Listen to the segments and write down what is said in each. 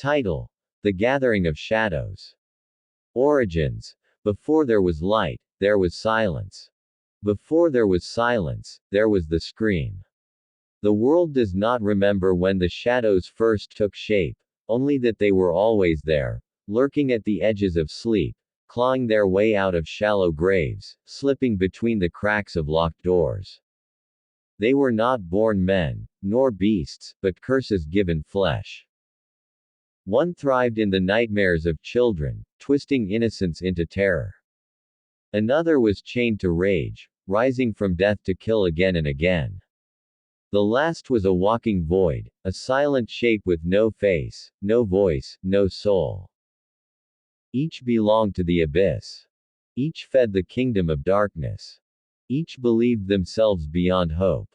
Title: The Gathering of Shadows. Origins: before there was light, there was silence. Before there was silence, there was the scream. The world does not remember when the shadows first took shape, only that they were always there, lurking at the edges of sleep, clawing their way out of shallow graves, slipping between the cracks of locked doors. They were not born men, nor beasts, but curses given flesh. One thrived in the nightmares of children, twisting innocence into terror. Another was chained to rage, rising from death to kill again and again. The last was a walking void, a silent shape with no face, no voice, no soul. Each belonged to the abyss. Each fed the kingdom of darkness. Each believed themselves beyond hope.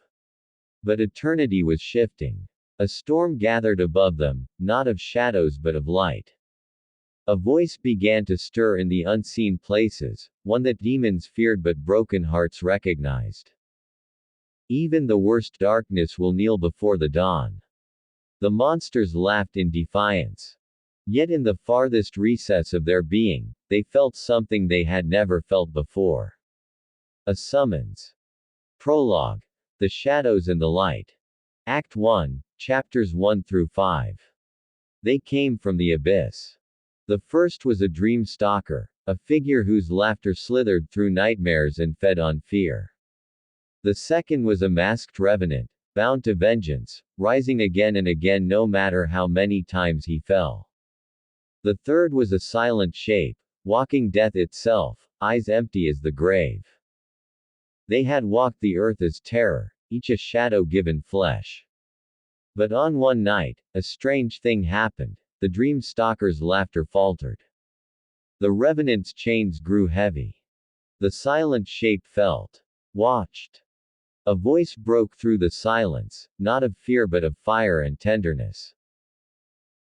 But eternity was shifting. A storm gathered above them, not of shadows but of light. A voice began to stir in the unseen places, one that demons feared but broken hearts recognized. Even the worst darkness will kneel before the dawn. The monsters laughed in defiance. Yet in the farthest recess of their being, they felt something they had never felt before. A summons. Prologue: The Shadows and the Light. Act 1, Chapters 1 through 5. They came from the abyss. The first was a dream stalker, a figure whose laughter slithered through nightmares and fed on fear. The second was a masked revenant, bound to vengeance, rising again and again no matter how many times he fell. The third was a silent shape, walking death itself, eyes empty as the grave. They had walked the earth as terror, each a shadow given flesh. But on one night, a strange thing happened. The dream stalker's laughter faltered. The revenant's chains grew heavy. The silent shape felt. Watched. A voice broke through the silence, not of fear but of fire and tenderness.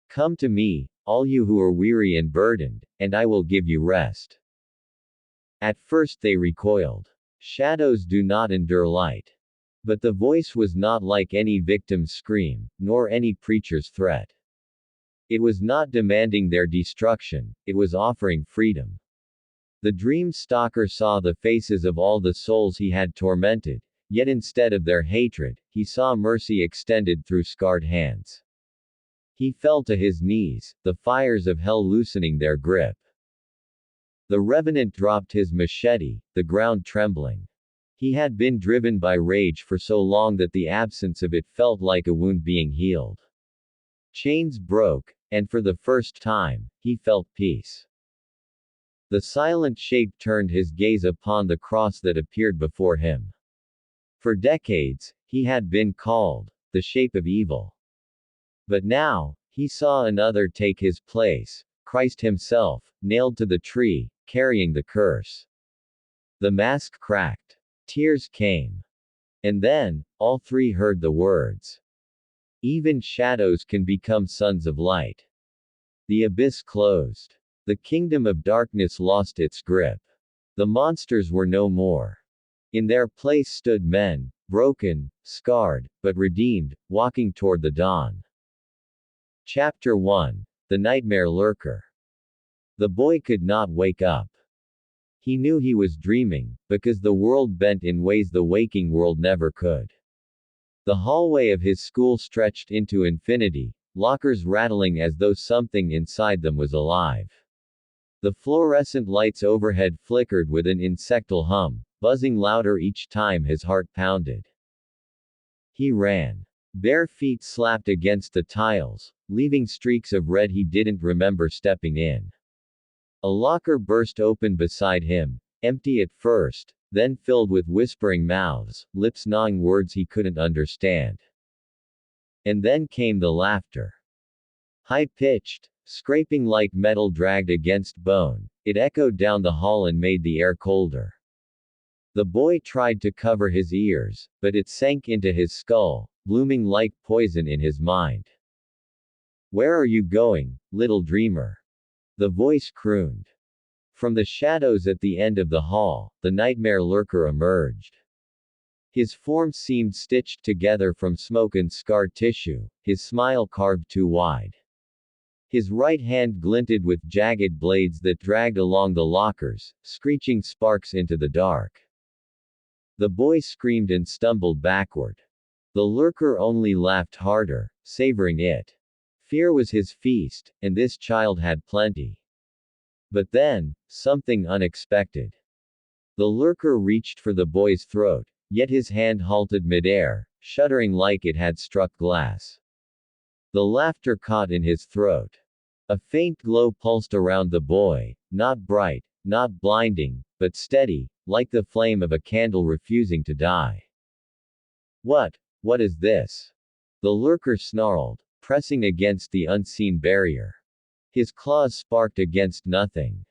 Come to me, all you who are weary and burdened, and I will give you rest. At first they recoiled. Shadows do not endure light. But the voice was not like any victim's scream, nor any preacher's threat. It was not demanding their destruction, it was offering freedom. The dream stalker saw the faces of all the souls he had tormented, yet instead of their hatred, he saw mercy extended through scarred hands. He fell to his knees, the fires of hell loosening their grip. The revenant dropped his machete, the ground trembling. He had been driven by rage for so long that the absence of it felt like a wound being healed. Chains broke, and for the first time, he felt peace. The silent shape turned his gaze upon the cross that appeared before him. For decades, he had been called the shape of evil. But now, he saw another take his place, Christ himself, nailed to the tree, carrying the curse. The mask cracked. Tears came. And then, all three heard the words. Even shadows can become sons of light. The abyss closed. The kingdom of darkness lost its grip. The monsters were no more. In their place stood men, broken, scarred, but redeemed, walking toward the dawn. Chapter 1: The Nightmare Lurker. The boy could not wake up. He knew he was dreaming, because the world bent in ways the waking world never could. The hallway of his school stretched into infinity, lockers rattling as though something inside them was alive. The fluorescent lights overhead flickered with an insectal hum, buzzing louder each time his heart pounded. He ran. Bare feet slapped against the tiles, leaving streaks of red he didn't remember stepping in. A locker burst open beside him, empty at first, then filled with whispering mouths, lips gnawing words he couldn't understand. And then came the laughter. High-pitched, scraping like metal dragged against bone, it echoed down the hall and made the air colder. The boy tried to cover his ears, but it sank into his skull, blooming like poison in his mind. Where are you going, little dreamer? The voice crooned. From the shadows at the end of the hall, the nightmare lurker emerged. His form seemed stitched together from smoke and scar tissue, his smile carved too wide. His right hand glinted with jagged blades that dragged along the lockers, screeching sparks into the dark. The boy screamed and stumbled backward. The lurker only laughed harder, savoring it. Fear was his feast, and this child had plenty. But then, something unexpected. The lurker reached for the boy's throat, yet his hand halted midair, shuddering like it had struck glass. The laughter caught in his throat. A faint glow pulsed around the boy, not bright, not blinding, but steady, like the flame of a candle refusing to die. What is this? The lurker snarled, pressing against the unseen barrier. His claws sparked against nothing.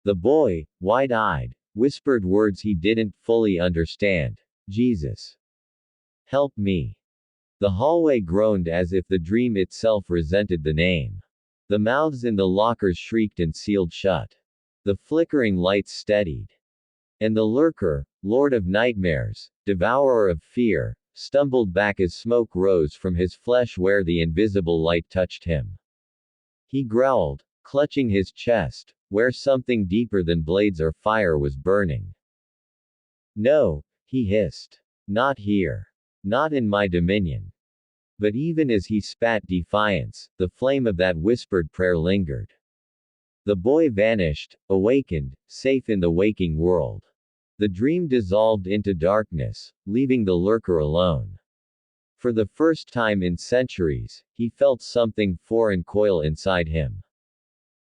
The boy, wide-eyed, whispered words he didn't fully understand. Jesus. Help me. The hallway groaned as if the dream itself resented the name. The mouths in the lockers shrieked and sealed shut. The flickering lights steadied. And the lurker, lord of nightmares, devourer of fear, stumbled back as smoke rose from his flesh where the invisible light touched him. He growled, clutching his chest, where something deeper than blades or fire was burning. No, he hissed. Not here. Not in my dominion. But even as he spat defiance, the flame of that whispered prayer lingered. The boy vanished, awakened, safe in the waking world. The dream dissolved into darkness, leaving the lurker alone. For the first time in centuries, he felt something foreign coil inside him.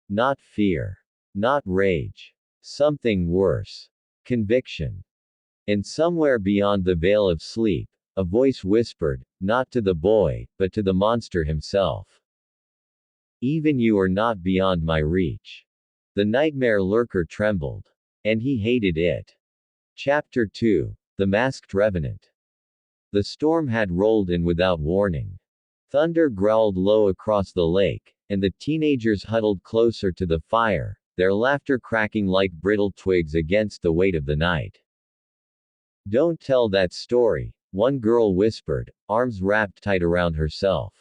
Not fear. Not rage. Something worse. Conviction. And somewhere beyond the veil of sleep, a voice whispered, not to the boy, but to the monster himself. Even you are not beyond my reach. The nightmare lurker trembled. And he hated it. Chapter 2. The Masked Revenant. The storm had rolled in without warning. Thunder growled low across the lake, and the teenagers huddled closer to the fire, their laughter cracking like brittle twigs against the weight of the night. Don't tell that story, one girl whispered, arms wrapped tight around herself.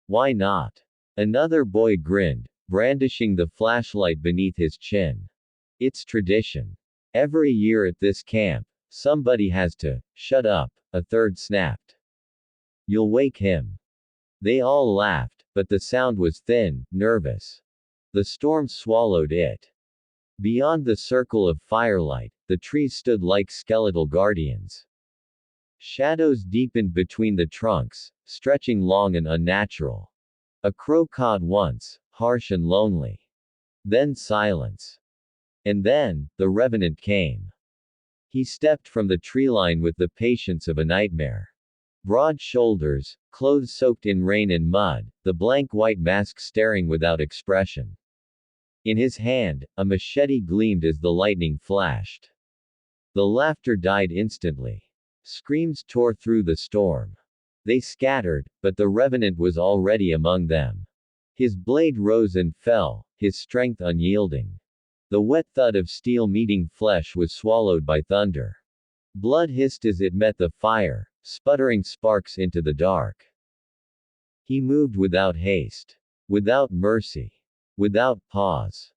Why not? Another boy grinned, brandishing the flashlight beneath his chin. It's tradition. Every year at this camp, somebody has to shut up, a third snapped. You'll wake him. They all laughed, but the sound was thin, nervous. The storm swallowed it. Beyond the circle of firelight, the trees stood like skeletal guardians. Shadows deepened between the trunks, stretching long and unnatural. A crow cawed once, harsh and lonely. Then silence. And then, the revenant came. He stepped from the treeline with the patience of a nightmare. Broad shoulders, clothes soaked in rain and mud, the blank white mask staring without expression. In his hand, a machete gleamed as the lightning flashed. The laughter died instantly. Screams tore through the storm. They scattered, but the revenant was already among them. His blade rose and fell, his strength unyielding. The wet thud of steel meeting flesh was swallowed by thunder. Blood hissed as it met the fire, sputtering sparks into the dark. He moved without haste. Without mercy. Without pause.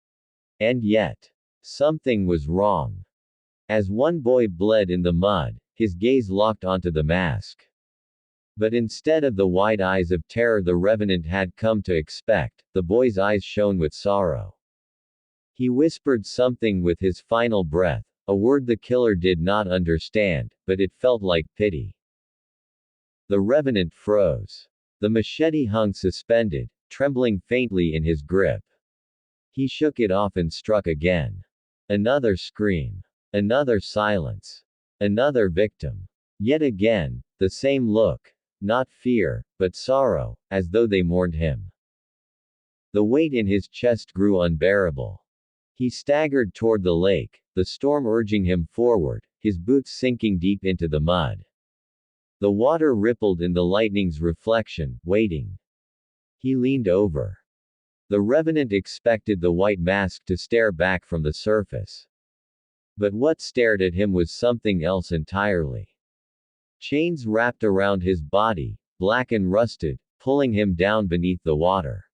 And yet, something was wrong. As one boy bled in the mud, his gaze locked onto the mask. But instead of the wide eyes of terror the revenant had come to expect, the boy's eyes shone with sorrow. He whispered something with his final breath, a word the killer did not understand, but it felt like pity. The revenant froze. The machete hung suspended, trembling faintly in his grip. He shook it off and struck again. Another scream. Another silence. Another victim. Yet again, the same look. Not fear, but sorrow, as though they mourned him. The weight in his chest grew unbearable. He staggered toward the lake, the storm urging him forward, his boots sinking deep into the mud. The water rippled in the lightning's reflection, waiting. He leaned over. The revenant expected the white mask to stare back from the surface. But what stared at him was something else entirely. Chains wrapped around his body, black and rusted, pulling him down beneath the water.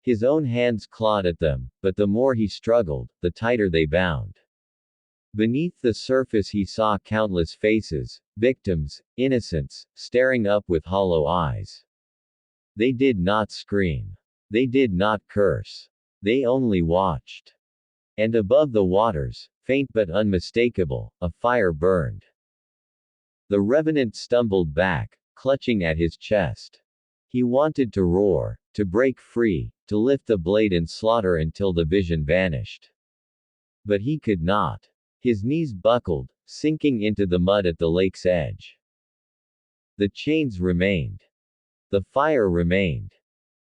His own hands clawed at them, but the more he struggled, the tighter they bound. Beneath the surface he saw countless faces, victims, innocents, staring up with hollow eyes. They did not scream. They did not curse. They only watched. And above the waters, faint but unmistakable, a fire burned. The revenant stumbled back, clutching at his chest. He wanted to roar, to break free, to lift the blade and slaughter until the vision vanished. But he could not. His knees buckled, sinking into the mud at the lake's edge. The chains remained. The fire remained.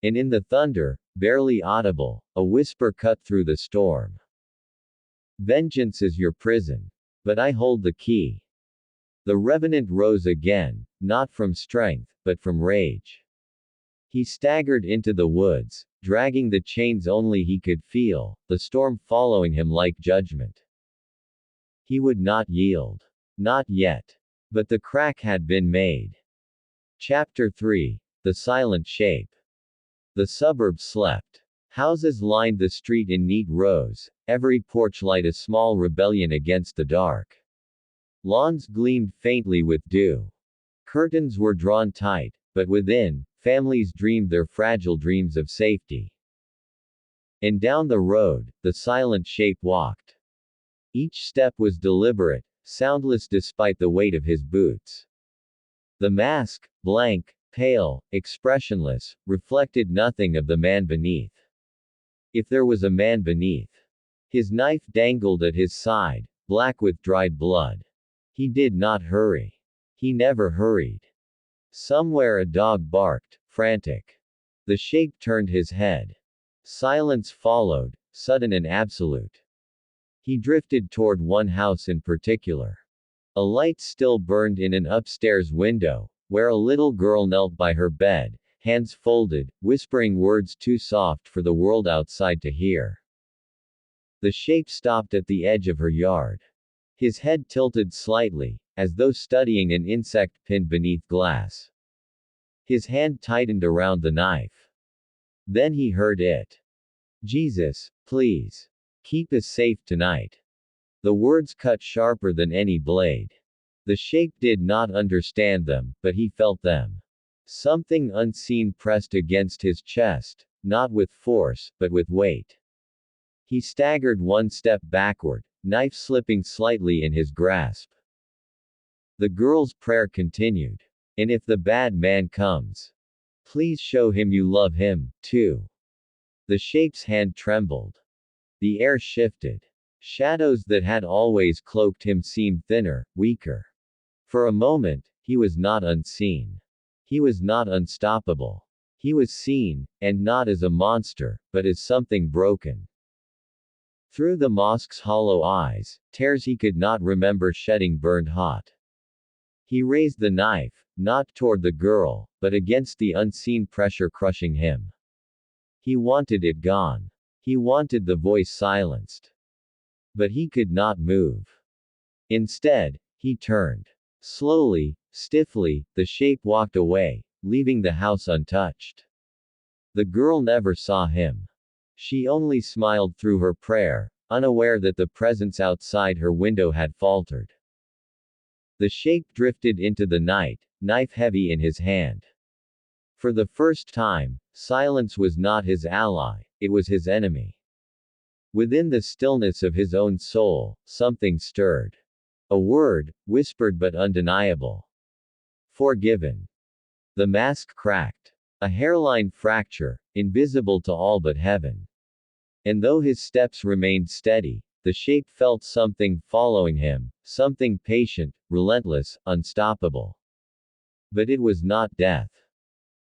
And in the thunder, barely audible, a whisper cut through the storm. Vengeance is your prison. But I hold the key. The revenant rose again, not from strength, but from rage. He staggered into the woods, dragging the chains only he could feel, the storm following him like judgment. He would not yield. Not yet. But the crack had been made. Chapter 3. The Silent Shape. The suburb slept. Houses lined the street in neat rows, every porch light a small rebellion against the dark. Lawns gleamed faintly with dew. Curtains were drawn tight, but within, families dreamed their fragile dreams of safety. And down the road, the silent shape walked. Each step was deliberate, soundless despite the weight of his boots. The mask, blank, pale, expressionless, reflected nothing of the man beneath. If there was a man beneath. His knife dangled at his side, black with dried blood. He did not hurry. He never hurried. Somewhere a dog barked, frantic. The shape turned his head. Silence followed, sudden and absolute. He drifted toward one house in particular. A light still burned in an upstairs window, where a little girl knelt by her bed, hands folded, whispering words too soft for the world outside to hear. The shape stopped at the edge of her yard. His head tilted slightly, as though studying an insect pinned beneath glass. His hand tightened around the knife. Then he heard it. Jesus, please. Keep us safe tonight. The words cut sharper than any blade. The shape did not understand them, but he felt them. Something unseen pressed against his chest, not with force, but with weight. He staggered one step backward, knife slipping slightly in his grasp. The girl's prayer continued. And if the bad man comes, please show him you love him, too. The shape's hand trembled. The air shifted. Shadows that had always cloaked him seemed thinner, weaker. For a moment, he was not unseen. He was not unstoppable. He was seen, and not as a monster, but as something broken. Through the mosque's hollow eyes, tears he could not remember shedding burned hot. He raised the knife, not toward the girl, but against the unseen pressure crushing him. He wanted it gone. He wanted the voice silenced. But he could not move. Instead, he turned. Slowly, stiffly, the shape walked away, leaving the house untouched. The girl never saw him. She only smiled through her prayer, unaware that the presence outside her window had faltered. The shape drifted into the night, knife heavy in his hand. For the first time, silence was not his ally, it was his enemy. Within the stillness of his own soul, something stirred. A word, whispered but undeniable. Forgiven. The mask cracked. A hairline fracture, invisible to all but heaven. And though his steps remained steady, the shape felt something following him, something patient, relentless, unstoppable. But it was not death.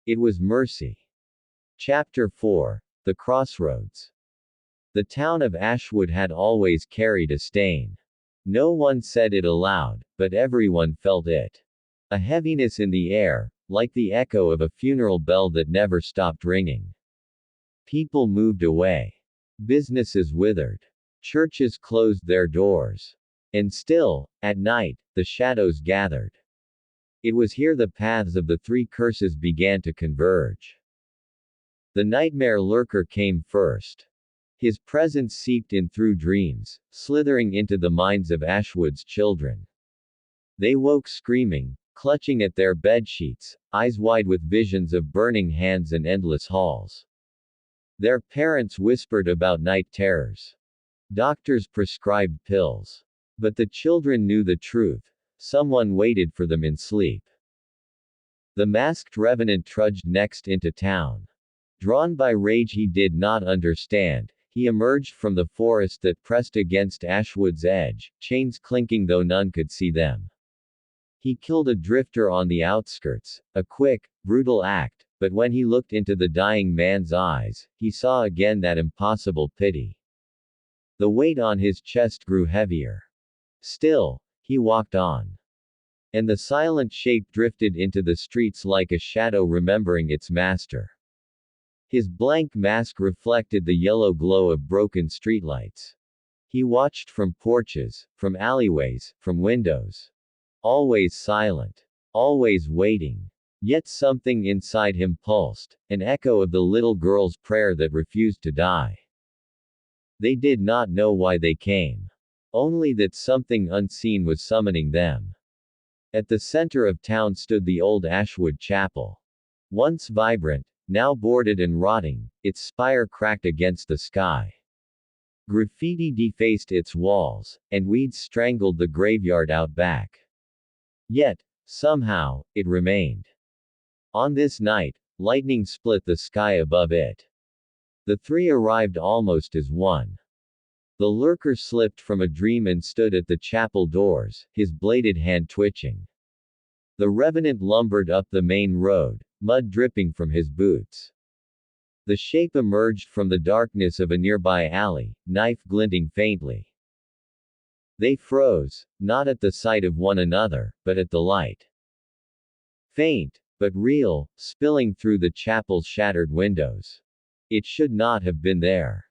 It was mercy. Chapter 4. The Crossroads. The town of Ashwood had always carried a stain. No one said it aloud, but everyone felt it. A heaviness in the air, like the echo of a funeral bell that never stopped ringing. People moved away. Businesses withered. Churches closed their doors. And still, at night, the shadows gathered. It was here the paths of the three curses began to converge. The nightmare lurker came first. His presence seeped in through dreams, slithering into the minds of Ashwood's children. They woke screaming, clutching at their bedsheets, eyes wide with visions of burning hands and endless halls. Their parents whispered about night terrors. Doctors prescribed pills. But the children knew the truth. Someone waited for them in sleep. The masked revenant trudged next into town. Drawn by rage he did not understand, he emerged from the forest that pressed against Ashwood's edge, chains clinking though none could see them. He killed a drifter on the outskirts, a quick, brutal act, but when he looked into the dying man's eyes, he saw again that impossible pity. The weight on his chest grew heavier. Still, he walked on. And the silent shape drifted into the streets like a shadow remembering its master. His blank mask reflected the yellow glow of broken streetlights. He watched from porches, from alleyways, from windows. Always silent. Always waiting. Yet something inside him pulsed, an echo of the little girl's prayer that refused to die. They did not know why they came. Only that something unseen was summoning them. At the center of town stood the old Ashwood Chapel. Once vibrant, now boarded and rotting, its spire cracked against the sky. Graffiti defaced its walls, and weeds strangled the graveyard out back. Yet, somehow, it remained. On this night, lightning split the sky above it. The three arrived almost as one. The lurker slipped from a dream and stood at the chapel doors, his bladed hand twitching. The revenant lumbered up the main road, mud dripping from his boots. The shape emerged from the darkness of a nearby alley, knife glinting faintly. They froze, not at the sight of one another, but at the light. Faint, but real, spilling through the chapel's shattered windows. It should not have been there.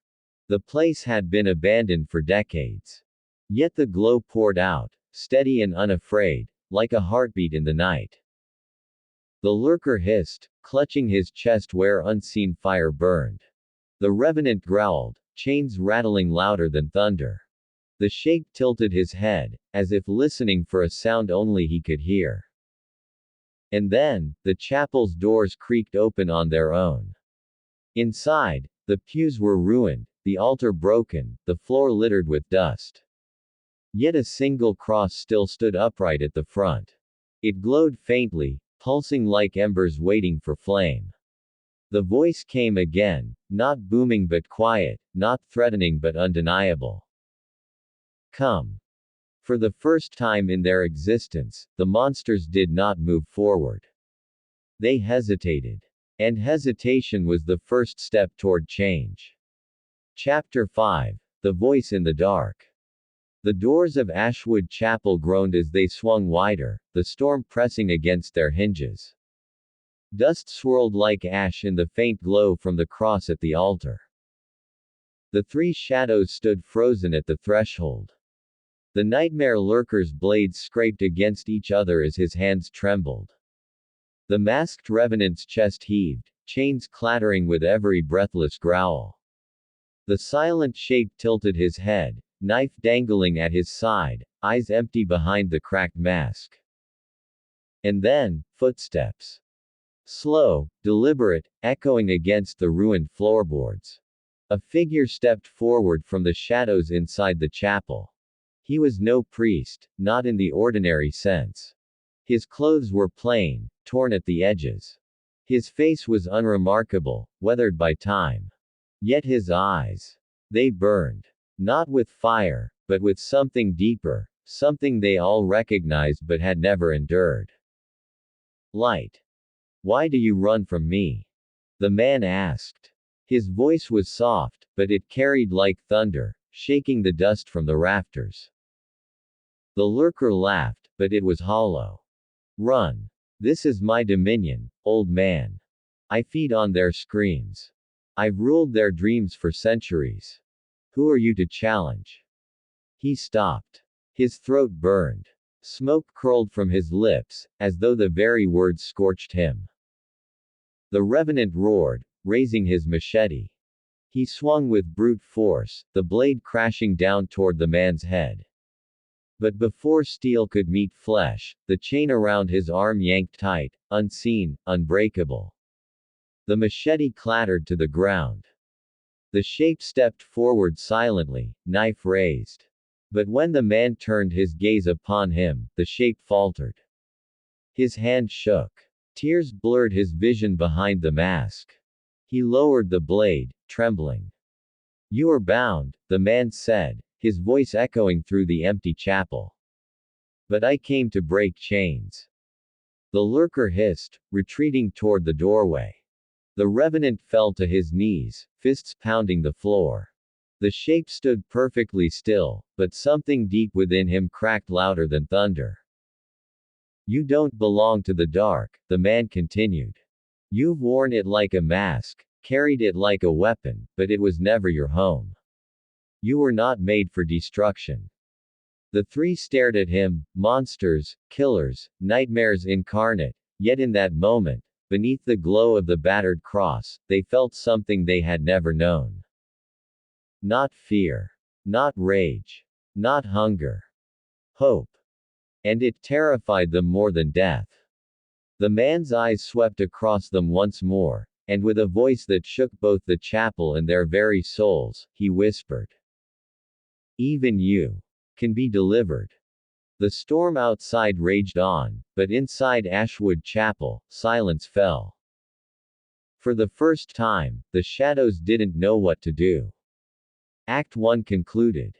The place had been abandoned for decades. Yet the glow poured out, steady and unafraid, like a heartbeat in the night. The lurker hissed, clutching his chest where unseen fire burned. The revenant growled, chains rattling louder than thunder. The shape tilted his head, as if listening for a sound only he could hear. And then, the chapel's doors creaked open on their own. Inside, the pews were ruined, the altar broken, the floor littered with dust. Yet a single cross still stood upright at the front. It glowed faintly, pulsing like embers waiting for flame. The voice came again, not booming but quiet, not threatening but undeniable. Come. For the first time in their existence, the monsters did not move forward. They hesitated. And hesitation was the first step toward change. Chapter 5. The Voice in the Dark. The doors of Ashwood Chapel groaned as they swung wider, the storm pressing against their hinges. Dust swirled like ash in the faint glow from the cross at the altar. The three shadows stood frozen at the threshold. The nightmare lurker's blades scraped against each other as his hands trembled. The masked revenant's chest heaved, chains clattering with every breathless growl. The silent shape tilted his head, knife dangling at his side, eyes empty behind the cracked mask. And then, footsteps. Slow, deliberate, echoing against the ruined floorboards. A figure stepped forward from the shadows inside the chapel. He was no priest, not in the ordinary sense. His clothes were plain, torn at the edges. His face was unremarkable, weathered by time. Yet his eyes. They burned. Not with fire, but with something deeper, something they all recognized but had never endured. Light. Why do you run from me? The man asked. His voice was soft, but it carried like thunder, shaking the dust from the rafters. The lurker laughed, but it was hollow. Run. This is my dominion, old man. I feed on their screams. I've ruled their dreams for centuries. Who are you to challenge? He stopped. His throat burned. Smoke curled from his lips, as though the very words scorched him. The revenant roared, raising his machete. He swung with brute force, the blade crashing down toward the man's head. But before steel could meet flesh, the chain around his arm yanked tight, unseen, unbreakable. The machete clattered to the ground. The shape stepped forward silently, knife raised. But when the man turned his gaze upon him, the shape faltered. His hand shook. Tears blurred his vision behind the mask. He lowered the blade, trembling. "You are bound," the man said, his voice echoing through the empty chapel. "But I came to break chains." The lurker hissed, retreating toward the doorway. The revenant fell to his knees, fists pounding the floor. The shape stood perfectly still, but something deep within him cracked louder than thunder. "You don't belong to the dark," the man continued. "You've worn it like a mask, carried it like a weapon, but it was never your home. You were not made for destruction." The three stared at him, monsters, killers, nightmares incarnate, yet in that moment, beneath the glow of the battered cross, they felt something they had never known. Not fear. Not rage. Not hunger. Hope. And it terrified them more than death. The man's eyes swept across them once more, and with a voice that shook both the chapel and their very souls, he whispered, "Even you can be delivered." The storm outside raged on, but inside Ashwood Chapel, silence fell. For the first time, the shadows didn't know what to do. Act 1 concluded.